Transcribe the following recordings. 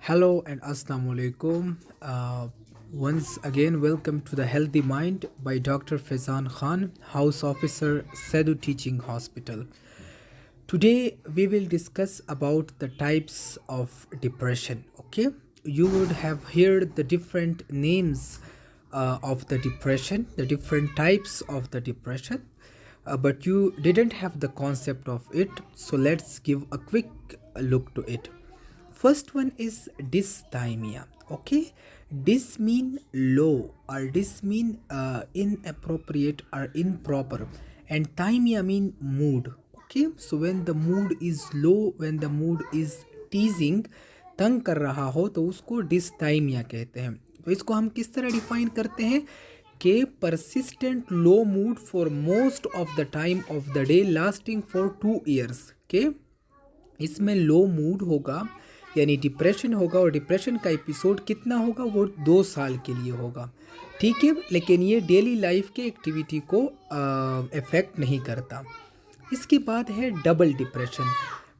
Hello and Assalamu alaikum. Once again, welcome to the Healthy Mind by Dr. Faizan Khan, House Officer, Sedu Teaching Hospital. Today, we will discuss about the types of depression. Okay, you would have heard the different names of the depression, the different types of the depression, but you didn't have the concept of it. So let's give a quick look to it. First one is dysthymia. Okay, dys mean low or dys mean inappropriate or improper, and thymia mean mood. Okay, so when the mood is low, when the mood is teasing, तंग कर रहा हो तो उसको डिस्थाइमिया कहते हैं. तो इसको हम किस तरह डिफाइन करते हैं कि persistent low mood for most of the time of the day lasting for 2 years. के इसमें लो मूड होगा यानी डिप्रेशन होगा, और डिप्रेशन का एपिसोड कितना होगा, वो 2 साल के लिए होगा. ठीक है, लेकिन ये डेली लाइफ के एक्टिविटी को इफ़ेक्ट नहीं करता. इसके बाद है डबल डिप्रेशन.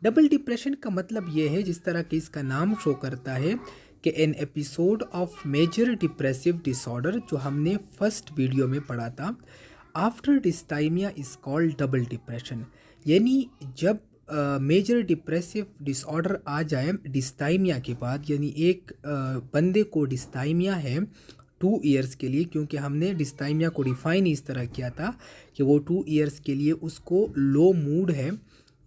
डबल डिप्रेशन का मतलब ये है, जिस तरह कि इसका नाम शो करता है, कि an episode of major depressive disorder, जो हमने फर्स्ट वीडियो में पढ़ा था, after dysthymia is called double depression. यानी जब मेजर डिप्रेसिव डिसऑर्डर आ जाए डिस्थाइमिया के बाद, यानी एक बंदे को डिस्थाइमिया है 2 years के लिए, क्योंकि हमने डिस्थाइमिया को डिफाइन इस तरह किया था कि वो 2 years के लिए उसको लो मूड है,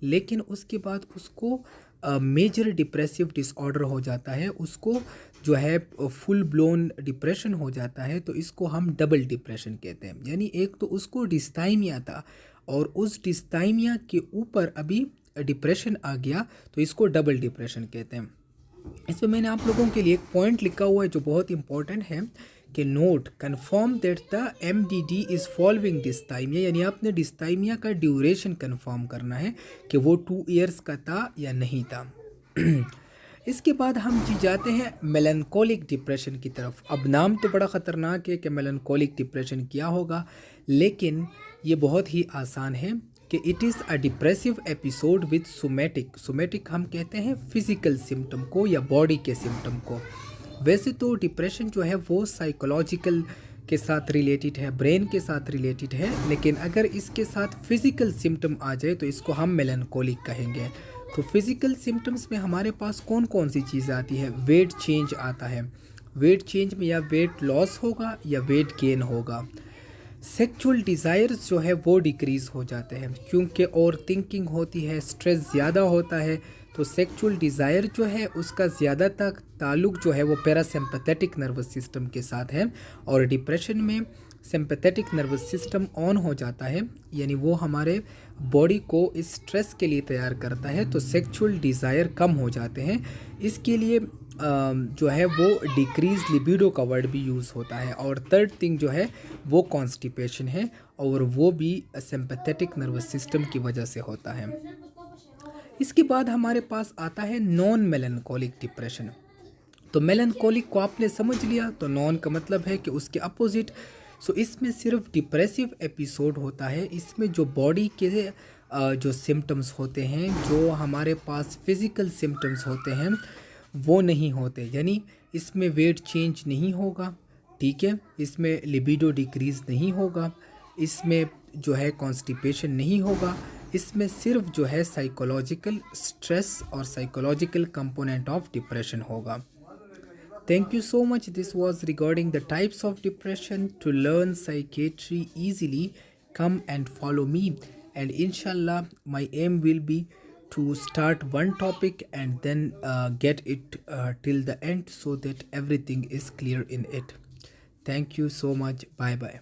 लेकिन उसके बाद उसको मेजर डिप्रेसिव डिसऑर्डर हो जाता है, उसको जो है फुल ब्लोन डिप्रेशन हो जाता है, तो इसको हम डबल डिप्रेशन कहते हैं. यानी एक तो उसको डिस्थाइमिया था और उस डिस्थाइमिया के ऊपर अभी डिप्रेशन आ गया, तो इसको डबल डिप्रेशन कहते हैं. इसमें मैंने आप लोगों के लिए एक पॉइंट लिखा हुआ है जो बहुत इंपॉर्टेंट है कि note confirm that the MDD is following डिस्थाइमिया. यानी आपने डिस्थाइमिया का ड्यूरेशन कन्फर्म करना है कि वो 2 years का था या नहीं था. इसके बाद हम जी जाते हैं मेलनकोलिक डिप्रेशन की तरफ. अब नाम तो बड़ा ख़तरनाक है कि मेलनकोलिक डिप्रेशन क्या होगा, लेकिन ये बहुत ही आसान है कि it is a depressive episode with somatic. Somatic हम कहते हैं फिज़िकल सिम्टम को या बॉडी के सिम्टम को. वैसे तो डिप्रेशन जो है वो साइकोलॉजिकल के साथ रिलेटेड है, ब्रेन के साथ रिलेटेड है, लेकिन अगर इसके साथ फिज़िकल सिम्टम आ जाए तो इसको हम मेलनकोलिक कहेंगे. तो फिज़िकल सिम्टम्स में हमारे पास कौन कौन सी चीज़ आती है? वेट चेंज आता है. वेट चेंज में या वेट लॉस होगा या वेट गेन होगा. सेक्सुअल डिज़ायर्स जो है वो डिक्रीज़ हो जाते हैं, क्योंकि और थिंकिंग होती है, स्ट्रेस ज़्यादा होता है, तो सेक्सुअल डिज़ायर जो है उसका ज़्यादातर ताल्लुक जो है वो पैरासिम्पैथेटिक नर्वस सिस्टम के साथ है. और डिप्रेशन में सिंपैथेटिक नर्वस सिस्टम ऑन हो जाता है, यानी वो हमारे बॉडी को इस स्ट्रेस के लिए तैयार करता है, तो सेक्सुअल डिज़ायर कम हो जाते हैं. इसके लिए जो है वो डिक्रीज लिबिडो का वर्ड भी यूज़ होता है. और थर्ड थिंग जो है वो कॉन्स्टिपेशन है, और वो भी सिंपैथेटिक नर्वस सिस्टम की वजह से होता है. इसके बाद हमारे पास आता है नॉन मेलनकोलिक डिप्रेशन. तो मेलनकोलिक को आपने समझ लिया, तो नॉन का मतलब है कि उसके अपोजिट. सो इसमें सिर्फ डिप्रेसिव एपिसोड होता है. इसमें जो बॉडी के जो सिम्टम्स होते हैं, जो हमारे पास फिज़िकल सिम्टम्स होते हैं, वो नहीं होते. यानी इसमें वेट चेंज नहीं होगा, ठीक है, इसमें लिबिडो डिक्रीज़ नहीं होगा, इसमें जो है कॉन्स्टिपेशन नहीं होगा. इसमें सिर्फ जो है साइकोलॉजिकल स्ट्रेस और साइकोलॉजिकल कंपोनेंट ऑफ डिप्रेशन होगा. Thank you so much. This was regarding the types of depression. To learn psychiatry easily, come and follow me. And inshallah, my aim will be to start one topic and then get it till the end, so that everything is clear in it. Thank you so much. Bye bye.